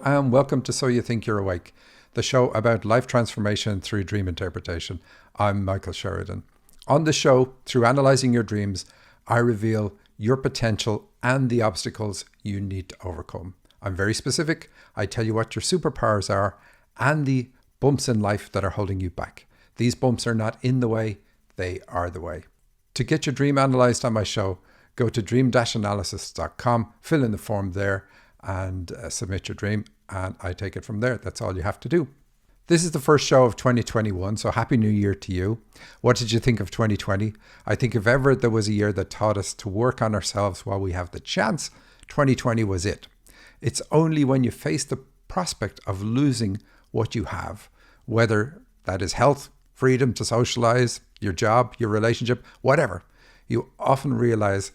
Hello and welcome to So You Think You're Awake, the show about life transformation through dream interpretation. I'm Michael Sheridan. On the show, through analysing your dreams, I reveal your potential and the obstacles you need to overcome. I'm very specific. I tell you what your superpowers are and the bumps in life that are holding you back. These bumps are not in the way, they are the way. To get your dream analysed on my show, go to dream-analysis.com, fill in the form there, and submit your dream, and I take it from there. That's all you have to do. This is the first show of 2021, so Happy New Year to you. What did you think of 2020? I think if ever there was a year that taught us to work on ourselves while we have the chance, 2020 was it. It's only when you face the prospect of losing what you have, whether that is health, freedom to socialize, your job, your relationship, whatever, you often realize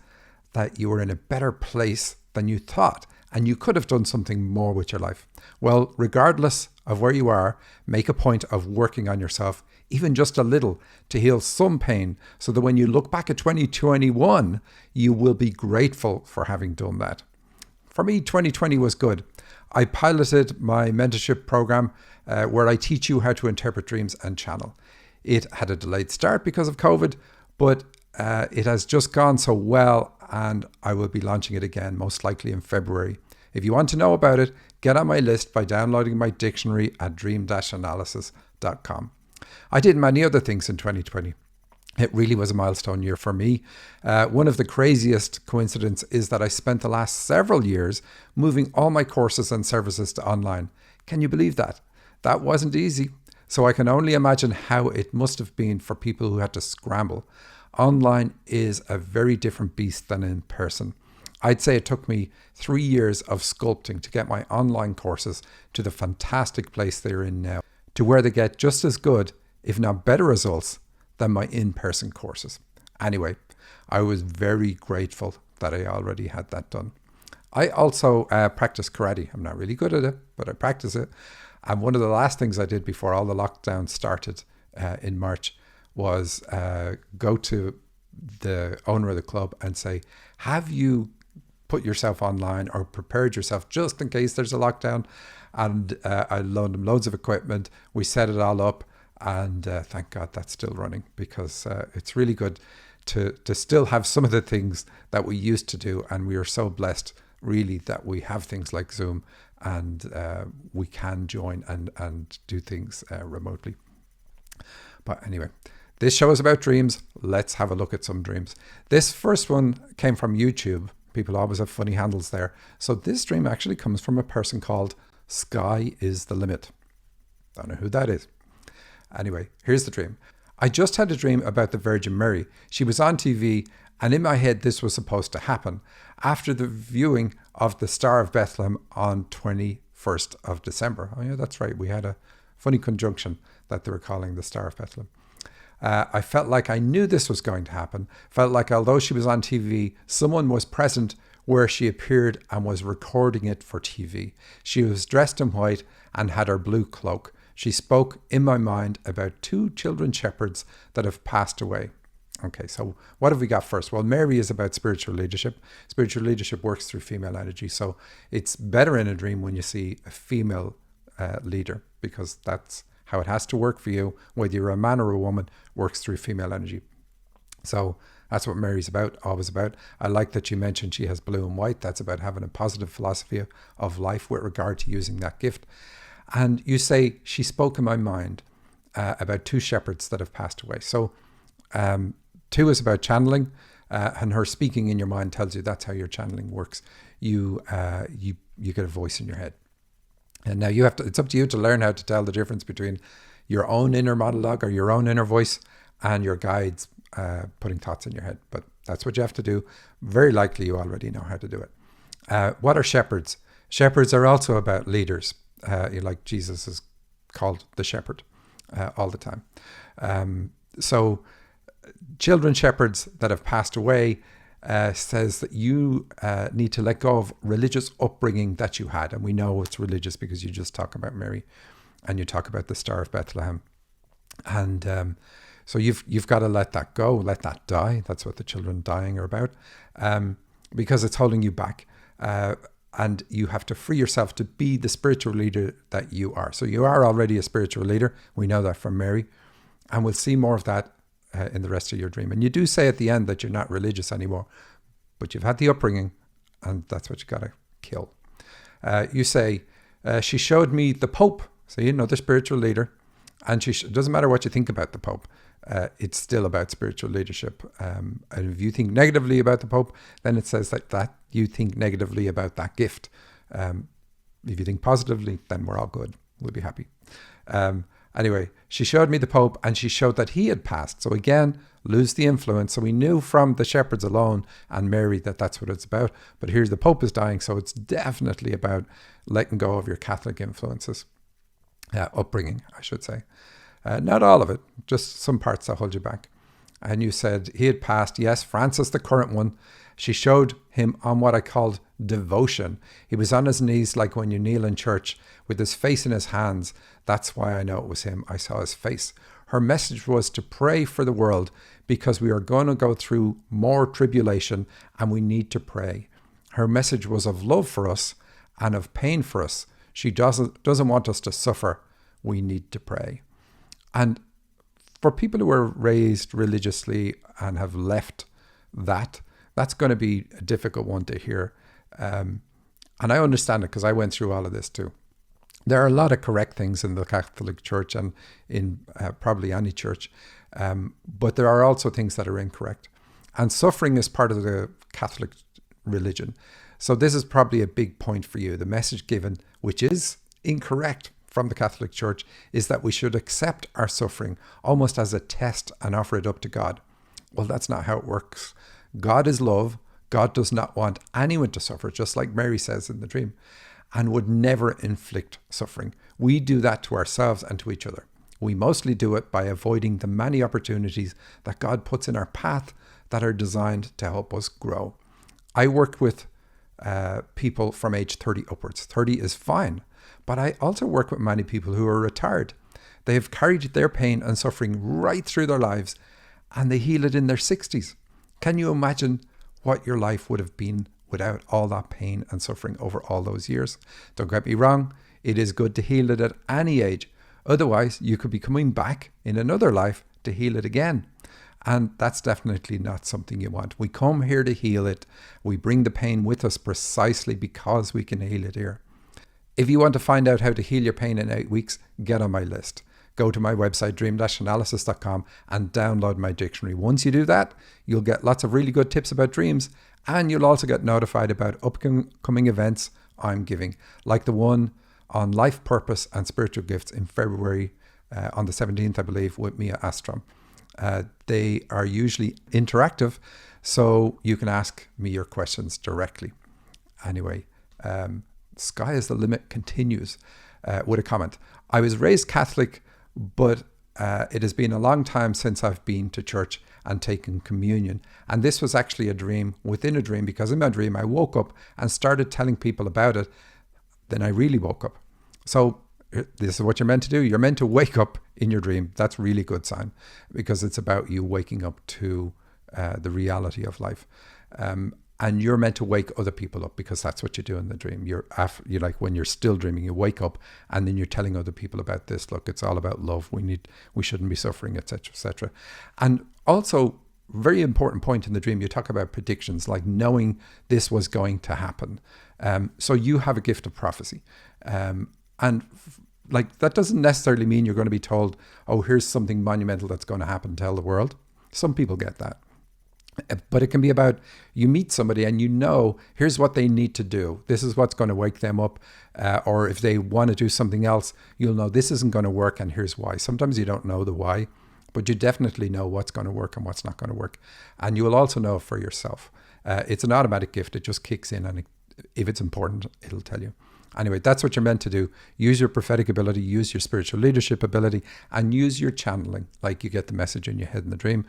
that you were in a better place than you thought, and you could have done something more with your life. Well, regardless of where you are, make a point of working on yourself, even just a little, to heal some pain, so that when you look back at 2021, you will be grateful for having done that. For me, 2020 was good. I piloted my mentorship program where I teach you how to interpret dreams and channel. It had a delayed start because of COVID, but it has just gone so well, and I will be launching it again, most likely in February. If you want to know about it, get on my list by downloading my dictionary at dream-analysis.com. I did many other things in 2020. It really was a milestone year for me. One of the craziest coincidences is that I spent the last several years moving all my courses and services to online. Can you believe that? That wasn't easy. So I can only imagine how it must have been for people who had to scramble. Online is a very different beast than in person. I'd say it took me 3 years of sculpting to get my online courses to the fantastic place they're in now, to where they get just as good, if not better results than my in-person courses. Anyway, I was very grateful that I already had that done. I also practice karate. I'm not really good at it, but I practice it. And one of the last things I did before all the lockdown started in March was go to the owner of the club and say, have you put yourself online or prepared yourself just in case there's a lockdown? And I loaned them loads of equipment. We set it all up, and thank God that's still running, because it's really good to still have some of the things that we used to do. And we are so blessed really that we have things like Zoom, and we can join and do things remotely. But anyway, this show is about dreams. Let's have a look at some dreams. This first one came from YouTube. People always have funny handles there. So this dream actually comes from a person called Sky is the Limit. Don't know who that is. Anyway, here's the dream. I just had a dream about the Virgin Mary. She was on TV, and in my head this was supposed to happen after the viewing of the Star of Bethlehem on 21st of December. Oh yeah, that's right. We had a funny conjunction that they were calling the Star of Bethlehem. I felt like I knew this was going to happen. Felt like although she was on TV, someone was present where she appeared and was recording it for TV. She was dressed in white and had her blue cloak. She spoke in my mind about 2 children shepherds that have passed away. Okay, so what have we got first? Well, Mary is about spiritual leadership. Spiritual leadership works through female energy. So it's better in a dream when you see a female leader, because that's how it has to work for you, whether you're a man or a woman, works through female energy. So that's what Mary's about, always about. I like that you mentioned she has blue and white. That's about having a positive philosophy of life with regard to using that gift. And you say, she spoke in my mind about 2 shepherds that have passed away. So 2 is about channeling, and her speaking in your mind tells you that's how your channeling works. You get a voice in your head. And now it's up to you to learn how to tell the difference between your own inner monologue or your own inner voice and your guides putting thoughts in your head. But that's what you have to do. Very likely you already know how to do it. What are shepherds? Shepherds are also about leaders. Like Jesus is called the shepherd all the time. So children shepherds that have passed away says that you need to let go of religious upbringing that you had. And we know it's religious because you just talk about Mary and you talk about the Star of Bethlehem. And so you've got to let that go, let that die. That's what the children dying are about, because it's holding you back. and you have to free yourself to be the spiritual leader that you are. So you are already a spiritual leader. We know that from Mary, and we'll see more of that in the rest of your dream. And you do say at the end that you're not religious anymore, but you've had the upbringing, and that's what you got to kill. You say, she showed me the Pope, so you know the spiritual leader, and it doesn't matter what you think about the Pope. It's still about spiritual leadership. And if you think negatively about the Pope, then it says that you think negatively about that gift. If you think positively, then we're all good. We'll be happy. Anyway, she showed me the Pope, and she showed that he had passed. So again, lose the influence. So we knew from the shepherds alone and Mary that that's what it's about. But here's the Pope is dying. So it's definitely about letting go of your Catholic influences. Upbringing, I should say. Not all of it, just some parts that hold you back. And you said he had passed. Yes, Francis, the current one. She showed him on what I called devotion. He was on his knees like when you kneel in church with his face in his hands. That's why I know it was him. I saw his face. Her message was to pray for the world because we are going to go through more tribulation and we need to pray. Her message was of love for us and of pain for us. She doesn't want us to suffer. We need to pray. And for people who are raised religiously and have left that's going to be a difficult one to hear. And I understand it because I went through all of this too. There are a lot of correct things in the Catholic Church and in probably any church, but there are also things that are incorrect. And suffering is part of the Catholic religion. So this is probably a big point for you. The message given, which is incorrect from the Catholic Church, is that we should accept our suffering almost as a test and offer it up to God. Well, that's not how it works. God is love. God does not want anyone to suffer, just like Mary says in the dream, and would never inflict suffering. We do that to ourselves and to each other. We mostly do it by avoiding the many opportunities that God puts in our path that are designed to help us grow. I work with people from age 30 upwards. 30 is fine, but I also work with many people who are retired. They have carried their pain and suffering right through their lives, and they heal it in their 60s. Can you imagine what your life would have been without all that pain and suffering over all those years? Don't get me wrong, it is good to heal it at any age. Otherwise, you could be coming back in another life to heal it again. And that's definitely not something you want. We come here to heal it. We bring the pain with us precisely because we can heal it here. If you want to find out how to heal your pain in 8 weeks, get on my list. Go to my website, dream-analysis.com, and download my dictionary. Once you do that, you'll get lots of really good tips about dreams, and you'll also get notified about upcoming events I'm giving, like the one on life purpose and spiritual gifts in February on the 17th, I believe, with Mia Astrom. They are usually interactive, so you can ask me your questions directly. Anyway, Sky is the Limit continues with a comment. I was raised Catholic, but it has been a long time since I've been to church and taken communion. And this was actually a dream within a dream, because in my dream I woke up and started telling people about it. Then I really woke up. So this is what you're meant to do. You're meant to wake up in your dream. That's a really good sign, because it's about you waking up to the reality of life. And you're meant to wake other people up, because that's what you do in the dream. You're like when you're still dreaming, you wake up and then you're telling other people about this. Look, it's all about love. We shouldn't be suffering, etc., etc. And also, very important point in the dream, you talk about predictions, like knowing this was going to happen. So you have a gift of prophecy. Like that doesn't necessarily mean you're going to be told, oh, here's something monumental that's going to happen, tell the world. Some people get that. But it can be about, you meet somebody and you know, here's what they need to do. This is what's going to wake them up. Or if they want to do something else, you'll know this isn't going to work and here's why. Sometimes you don't know the why, but you definitely know what's going to work and what's not going to work. And you will also know for yourself. It's an automatic gift. It just kicks in, and if it's important, it'll tell you. Anyway, that's what you're meant to do. Use your prophetic ability, use your spiritual leadership ability, and use your channeling, like you get the message in your head in the dream,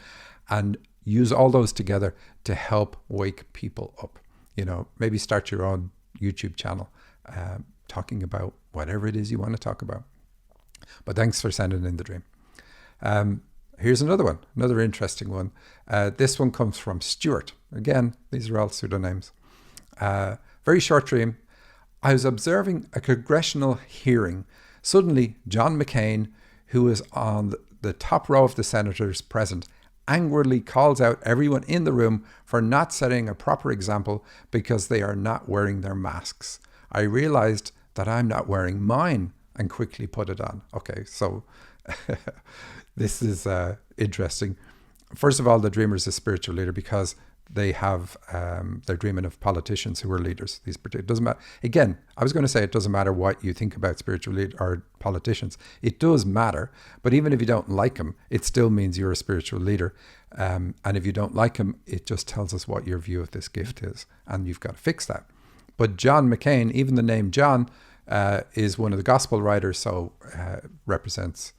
and use all those together to help wake people up. You know, maybe start your own YouTube channel talking about whatever it is you want to talk about. But thanks for sending in the dream. Here's another one, another interesting one. This one comes from Stuart. Again, these are all pseudonyms. Very short dream. I was observing a congressional hearing. Suddenly, John McCain, who was on the top row of the senators present, angrily calls out everyone in the room for not setting a proper example because they are not wearing their masks. I realized that I'm not wearing mine and quickly put it on. Okay, so this is interesting. First of all, the dreamer is a spiritual leader because they have they're dreaming of politicians who are leaders. These particular doesn't matter. Again, I was going to say it doesn't matter what you think about spiritual leaders or politicians. It does matter, but even if you don't like them, it still means you're a spiritual leader. And if you don't like them, it just tells us what your view of this gift is, and you've got to fix that. But John McCain, even the name John, is one of the gospel writers, so represents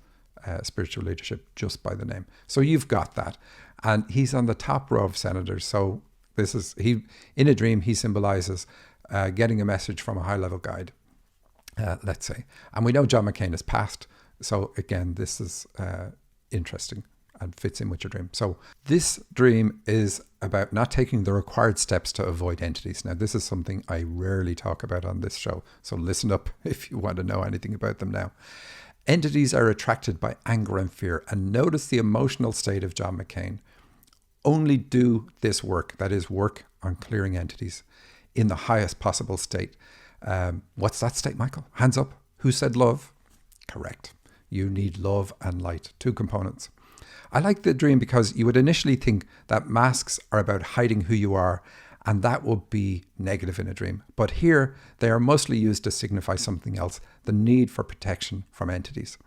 spiritual leadership just by the name. So you've got that. And he's on the top row of senators. So this is, he in a dream, he symbolizes getting a message from a high-level guide, let's say. And we know John McCain is passed. So again, this is interesting and fits in with your dream. So this dream is about not taking the required steps to avoid entities. Now, this is something I rarely talk about on this show. So listen up if you want to know anything about them now. Entities are attracted by anger and fear. And notice the emotional state of John McCain. Only do this work, that is work on clearing entities, in the highest possible state. What's that state, Michael? Hands up. Who said love? Correct. You need love and light, two components. I like the dream because you would initially think that masks are about hiding who you are, and that would be negative in a dream. But here, they are mostly used to signify something else, the need for protection from entities.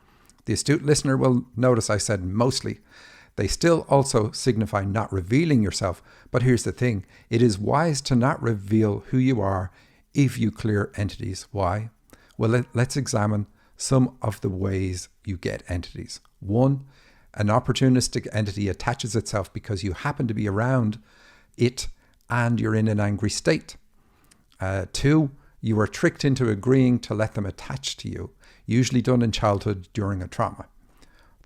The astute listener will notice I said mostly. They still also signify not revealing yourself, but here's the thing. It is wise to not reveal who you are if you clear entities. Why? Well, let's examine some of the ways you get entities. 1, an opportunistic entity attaches itself because you happen to be around it and you're in an angry state. 2, you were tricked into agreeing to let them attach to you, usually done in childhood during a trauma.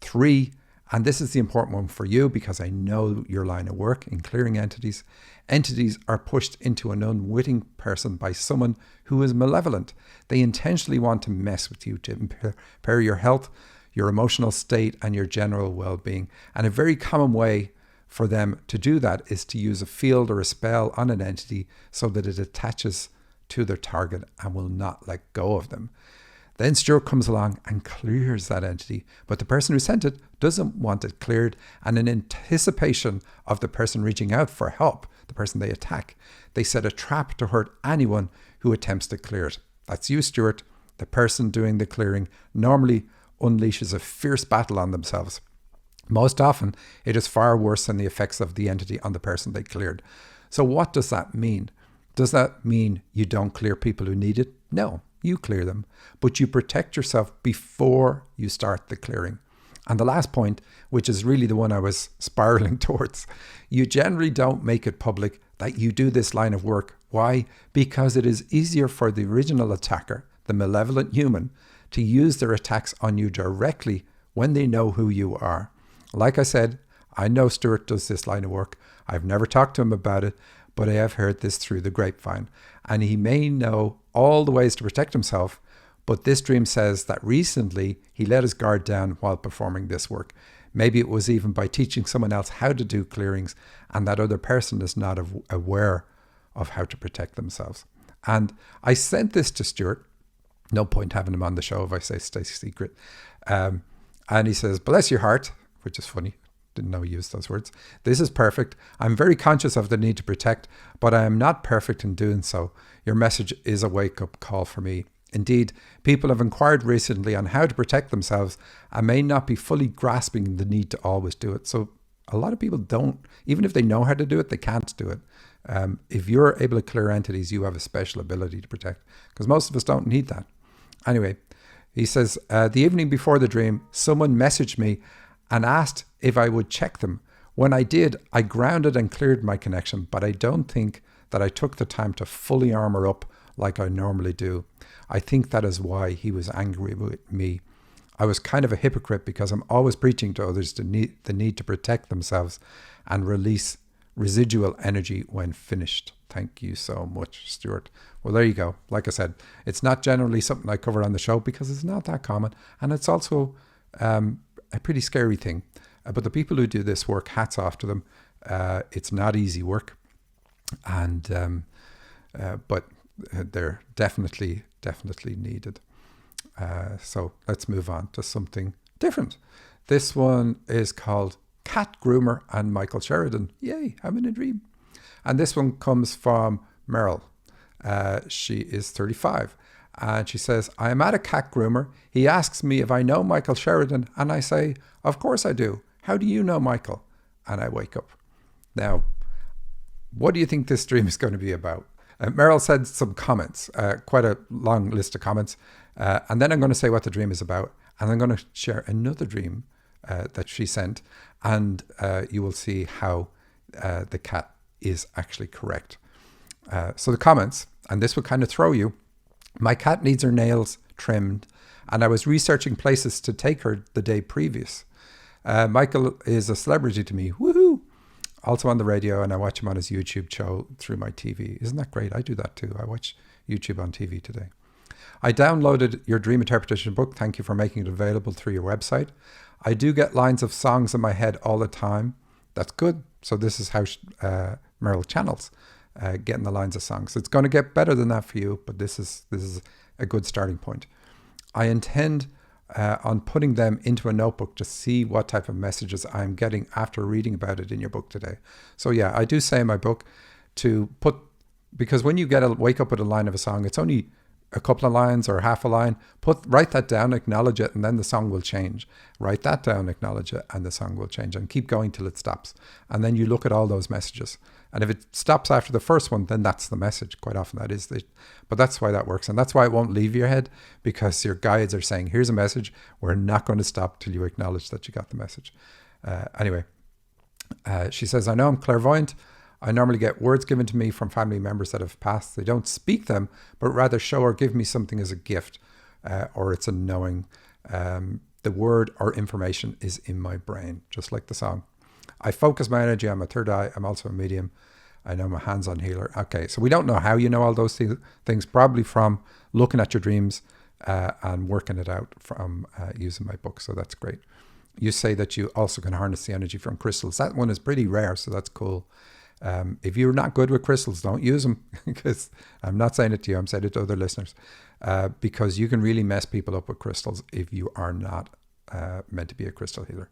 3, and this is the important one for you because I know your line of work in clearing entities. Entities are pushed into an unwitting person by someone who is malevolent. They intentionally want to mess with you to impair your health, your emotional state, and your general well-being. And a very common way for them to do that is to use a field or a spell on an entity so that it attaches to their target and will not let go of them. Then Stuart comes along and clears that entity, but the person who sent it doesn't want it cleared, and in anticipation of the person reaching out for help, the person they attack, they set a trap to hurt anyone who attempts to clear it. That's you, Stuart. The person doing the clearing normally unleashes a fierce battle on themselves. Most often, it is far worse than the effects of the entity on the person they cleared. So what does that mean? Does that mean you don't clear people who need it? No. You clear them, but you protect yourself before you start the clearing. And the last point, which is really the one I was spiraling towards, you generally don't make it public that you do this line of work. Why? Because it is easier for the original attacker, the malevolent human, to use their attacks on you directly when they know who you are. Like I said, I know Stuart does this line of work. I've never talked to him about it, but I have heard this through the grapevine. And he may know all the ways to protect himself, but this dream says that recently he let his guard down while performing this work. Maybe it was even by teaching someone else how to do clearings, and that other person is not aware of how to protect themselves. And I sent this to Stuart. No point having him on the show if I say stay secret. And he says, bless your heart, which is funny. Didn't know he used those words. This is perfect. I'm very conscious of the need to protect, but I am not perfect in doing so. Your message is a wake-up call for me. Indeed, people have inquired recently on how to protect themselves and may not be fully grasping the need to always do it. So a lot of people don't, even if they know how to do it, they can't do it. If you're able to clear entities, you have a special ability to protect, because most of us don't need that. Anyway, he says, the evening before the dream, someone messaged me and asked if I would check them. When I did, I grounded and cleared my connection, but I don't think that I took the time to fully armor up like I normally do. I think that is why he was angry with me. I was kind of a hypocrite because I'm always preaching to others the need to protect themselves and release residual energy when finished. Thank you so much, Stuart. Well, there you go. Like I said, it's not generally something I cover on the show because it's not that common. And it's also a pretty scary thing. But the people who do this work, hats off to them. It's not easy work. And but they're definitely needed. So let's move on to something different. This one is called Cat Groomer and Michael Sheridan. Yay, having a dream. And this one comes from Merle. She is 35. And she says, I am at a cat groomer. He asks me if I know Michael Sheridan. And I say, of course I do. How do you know Michael? And I wake up. Now, what do you think this dream is going to be about? Merle said some comments, quite a long list of comments. And then I'm going to say what the dream is about. And I'm going to share another dream that she sent. And you will see how the cat is actually correct. So the comments, and this will kind of throw you. My cat needs her nails trimmed, and I was researching places to take her the day previous. Michael is a celebrity to me. Woohoo! Also on the radio, and I watch him on his YouTube show through my TV. Isn't that great? I do that too. I watch YouTube on TV today. I downloaded your dream interpretation book. Thank you for making it available through your website. I do get lines of songs in my head all the time. That's good. So this is how Merle channels, getting the lines of songs. It's going to get better than that for you, but this is a good starting point. I intend on putting them into a notebook to see what type of messages I'm getting after reading about it in your book today. So yeah, I do say in my book to put, because when you wake up with a line of a song, it's only a couple of lines or half a line. Write that down, acknowledge it, and then the song will change. Write that down, acknowledge it, and the song will change. And keep going till it stops. And then you look at all those messages. And if it stops after the first one, then that's the message. Quite often that is. But that's why that works. And that's why it won't leave your head, because your guides are saying, here's a message. We're not going to stop till you acknowledge that you got the message. Anyway, she says, I know I'm clairvoyant. I normally get words given to me from family members that have passed. They don't speak them, but rather show or give me something as a gift, or it's a knowing. The word or information is in my brain, just like the song. I focus my energy on my third eye. I'm also a medium. I know I'm a hands-on healer. Okay, so we don't know how you know all those things, probably from looking at your dreams and working it out from using my book. So that's great. You say that you also can harness the energy from crystals. That one is pretty rare, so that's cool. If you're not good with crystals, don't use them, because I'm not saying it to you, I'm saying it to other listeners, because you can really mess people up with crystals if you are not meant to be a crystal healer.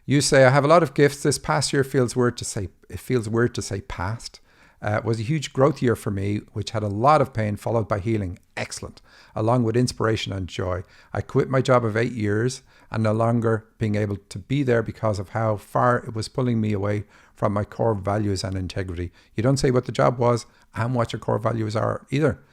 You say, I have a lot of gifts. This past year feels weird to say past. It was a huge growth year for me, which had a lot of pain followed by healing. Excellent. Along with inspiration and joy. I quit my job of 8 years and no longer being able to be there because of how far it was pulling me away from my core values and integrity. You don't say what the job was and what your core values are either.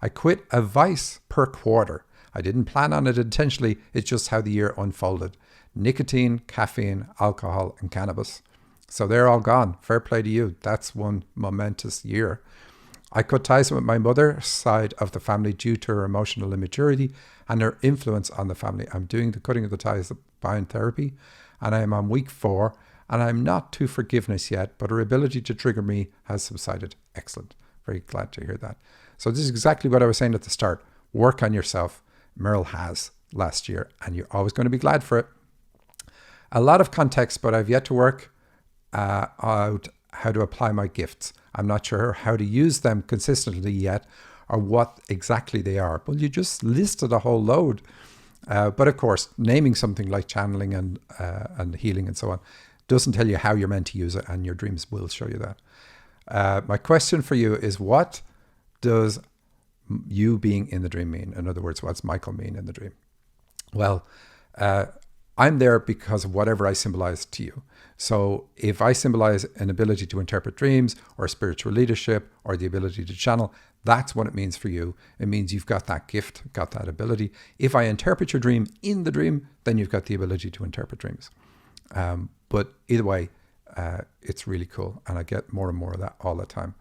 I quit a vice per quarter. I didn't plan on it intentionally. It's just how the year unfolded. Nicotine, caffeine, alcohol, and cannabis. So they're all gone. Fair play to you. That's one momentous year. I cut ties with my mother's side of the family due to her emotional immaturity and her influence on the family. I'm doing the cutting of the ties by therapy, and I am on week 4, and I'm not to forgiveness yet, but her ability to trigger me has subsided. Excellent. Very glad to hear that. So this is exactly what I was saying at the start. Work on yourself. Merle has last year, and you're always going to be glad for it. A lot of context, but I've yet to work out how to apply my gifts. I'm not sure how to use them consistently yet, or what exactly they are. Well, you just listed a whole load. But of course, naming something like channeling and healing and so on doesn't tell you how you're meant to use it, and your dreams will show you that. My question for you is, what does you being in the dream mean? In other words, what's Michael mean in the dream? Well, I'm there because of whatever I symbolize to you. So if I symbolize an ability to interpret dreams or spiritual leadership or the ability to channel, that's what it means for you. It means you've got that gift, got that ability. If I interpret your dream in the dream, then you've got the ability to interpret dreams. But either way, it's really cool. And I get more and more of that all the time.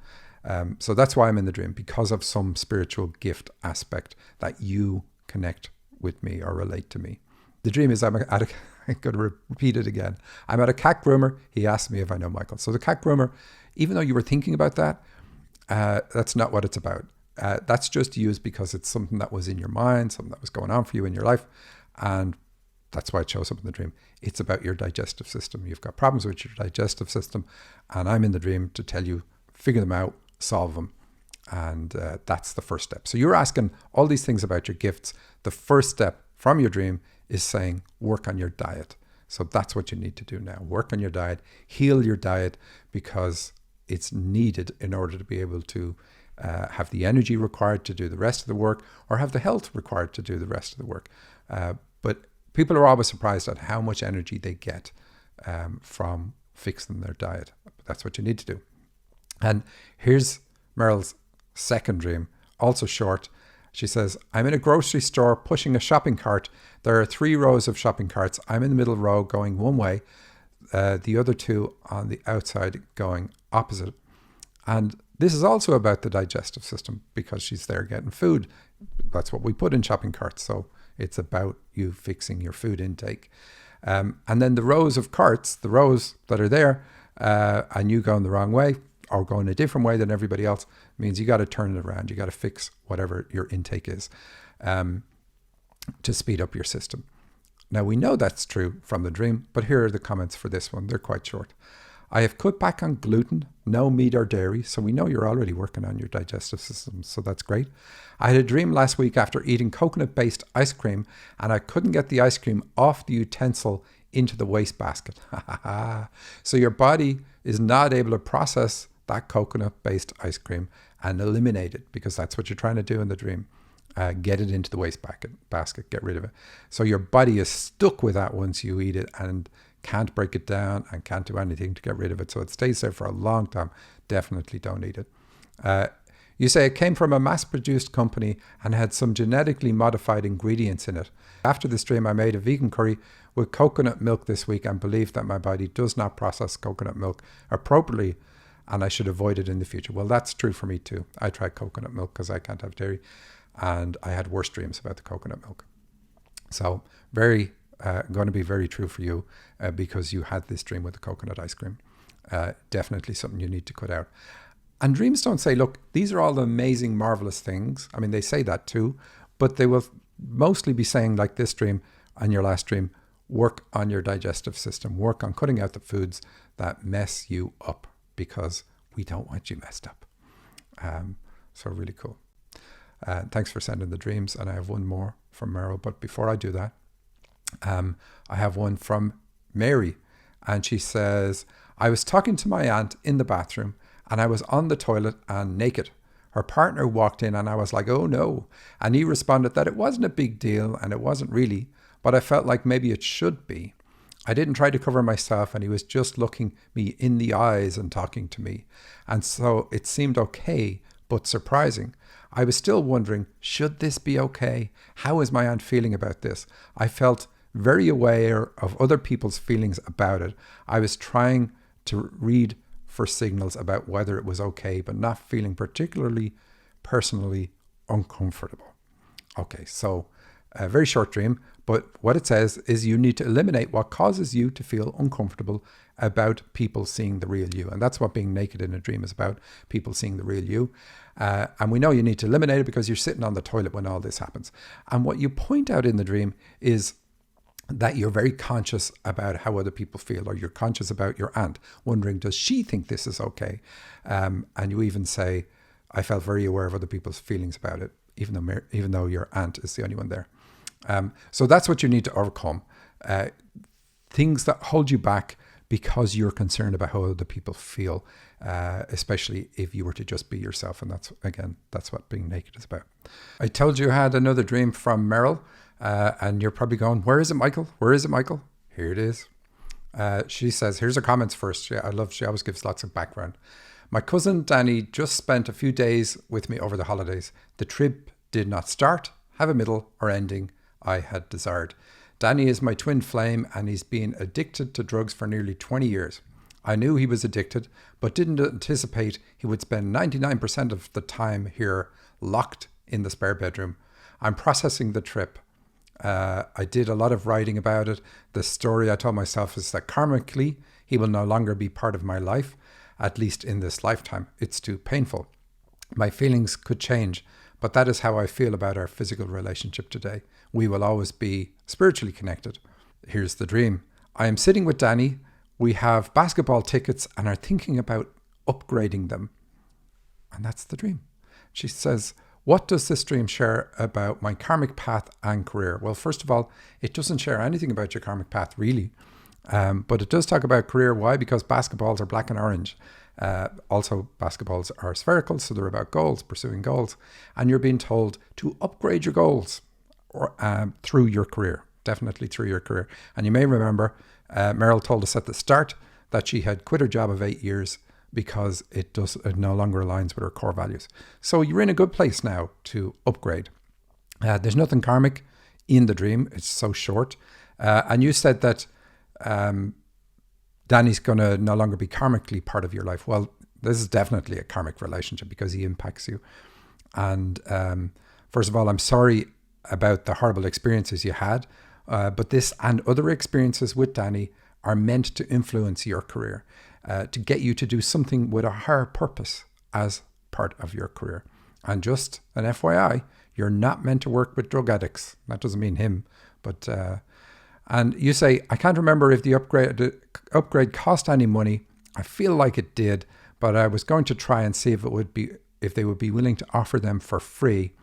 So that's why I'm in the dream, because of some spiritual gift aspect that you connect with me or relate to me. The dream is I'm at I'm going to repeat it again. I'm at a cat groomer. He asked me if I know Michael. So the cat groomer, even though you were thinking about that, that's not what it's about. That's just used because it's something that was in your mind, something that was going on for you in your life. And that's why it shows up in the dream. It's about your digestive system. You've got problems with your digestive system. And I'm in the dream to tell you, figure them out, solve them. And that's the first step. So you're asking all these things about your gifts. The first step from your dream is saying, work on your diet. So that's what you need to do now. Work on your diet, heal your diet, because it's needed in order to be able to have the energy required to do the rest of the work, or have the health required to do the rest of the work. But people are always surprised at how much energy they get from fixing their diet. That's what you need to do. And here's Merle's second dream, also short. She says, I'm in a grocery store pushing a shopping cart. There are 3 rows of shopping carts. I'm in the middle row going one way, the other 2 on the outside going opposite. And this is also about the digestive system, because she's there getting food. That's what we put in shopping carts. So it's about you fixing your food intake. And then the rows of carts, the rows that are there, and you going the wrong way or going a different way than everybody else, means you got to turn it around. You got to fix whatever your intake is to speed up your system. Now, we know that's true from the dream, but here are the comments for this one. They're quite short. I have cut back on gluten, no meat or dairy, so we know you're already working on your digestive system, so that's great. I had a dream last week after eating coconut-based ice cream, and I couldn't get the ice cream off the utensil into the wastebasket. So your body is not able to process that coconut-based ice cream and eliminate it, because that's what you're trying to do in the dream. Get it into the basket, get rid of it. So your body is stuck with that once you eat it and can't break it down and can't do anything to get rid of it. So it stays there for a long time. Definitely don't eat it. You say it came from a mass-produced company and had some genetically modified ingredients in it. After this dream, I made a vegan curry with coconut milk this week and believe that my body does not process coconut milk appropriately and I should avoid it in the future. Well, that's true for me too. I tried coconut milk because I can't have dairy, and I had worse dreams about the coconut milk. So going to be very true for you because you had this dream with the coconut ice cream. Definitely something you need to cut out. And dreams don't say, look, these are all the amazing, marvelous things. I mean, they say that too, but they will mostly be saying, like this dream and your last dream, work on your digestive system, work on cutting out the foods that mess you up, because we don't want you messed up. So really cool. Thanks for sending the dreams. And I have one more from Merle. But before I do that, I have one from Mary. And she says, I was talking to my aunt in the bathroom and I was on the toilet and naked. Her partner walked in and I was like, oh no. And he responded that it wasn't a big deal and it wasn't really, but I felt like maybe it should be. I didn't try to cover myself and he was just looking me in the eyes and talking to me. And so it seemed okay, but surprising. I was still wondering, should this be okay? How is my aunt feeling about this? I felt very aware of other people's feelings about it. I was trying to read for signals about whether it was okay, but not feeling particularly personally uncomfortable. Okay, so a very short dream, but what it says is you need to eliminate what causes you to feel uncomfortable about people seeing the real you. And that's what being naked in a dream is about, people seeing the real you. And we know you need to eliminate it because you're sitting on the toilet when all this happens. And what you point out in the dream is that you're very conscious about how other people feel, or you're conscious about your aunt, wondering, does she think this is okay? And you even say, I felt very aware of other people's feelings about it, even though your aunt is the only one there. So that's what you need to overcome. Things that hold you back because you're concerned about how other people feel, especially if you were to just be yourself. And that's what being naked is about. I told you I had another dream from Merle, and you're probably going, where is it, Michael? Where is it, Michael? Here it is. She says, here's her comments first. She always gives lots of background. My cousin Danny just spent a few days with me over the holidays. The trip did not start, have a middle, or ending I had desired. Danny is my twin flame and he's been addicted to drugs for nearly 20 years. I knew he was addicted, but didn't anticipate he would spend 99% of the time here locked in the spare bedroom. I'm processing the trip I did a lot of writing about it. The story I told myself is that karmically, he will no longer be part of my life, at least in this lifetime. It's too painful. My feelings could change, but that is how I feel about our physical relationship today. We will always be spiritually connected. Here's the dream. I am sitting with Danny. We have basketball tickets and are thinking about upgrading them. And that's the dream. She says, what does this dream share about my karmic path and career? Well, first of all, it doesn't share anything about your karmic path, really. But it does talk about career. Why? Because basketballs are black and orange. Also, basketballs are spherical, so they're about goals, pursuing goals. And you're being told to upgrade your goals through your career, definitely through your career. And you may remember, Merle told us at the start that she had quit her job of 8 years because it no longer aligns with her core values. So you're in a good place now to upgrade. There's nothing karmic in the dream. It's so short. And you said that Danny's going to no longer be karmically part of your life. Well, this is definitely a karmic relationship because he impacts you. And first of all, I'm sorry about the horrible experiences you had. But this and other experiences with Danny are meant to influence your career, to get you to do something with a higher purpose as part of your career. And just an FYI, you're not meant to work with drug addicts. That doesn't mean him, but and you say, I can't remember if the upgrade cost any money. I feel like it did, but I was going to try and see if they would be willing to offer them for free.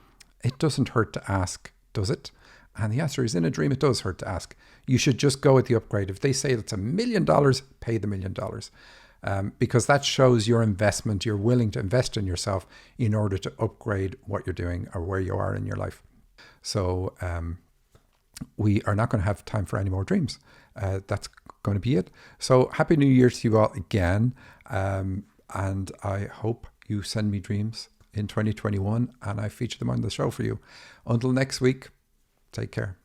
It doesn't hurt to ask, does it? And the answer is, in a dream, it does hurt to ask. You should just go with the upgrade. If they say it's $1 million, pay the $1 million. Because that shows your investment. You're willing to invest in yourself in order to upgrade what you're doing or where you are in your life. So we are not going to have time for any more dreams. That's going to be it. So Happy New Year to you all again. And I hope you send me dreams in 2021 and I feature them on the show for you. Until next week, take care.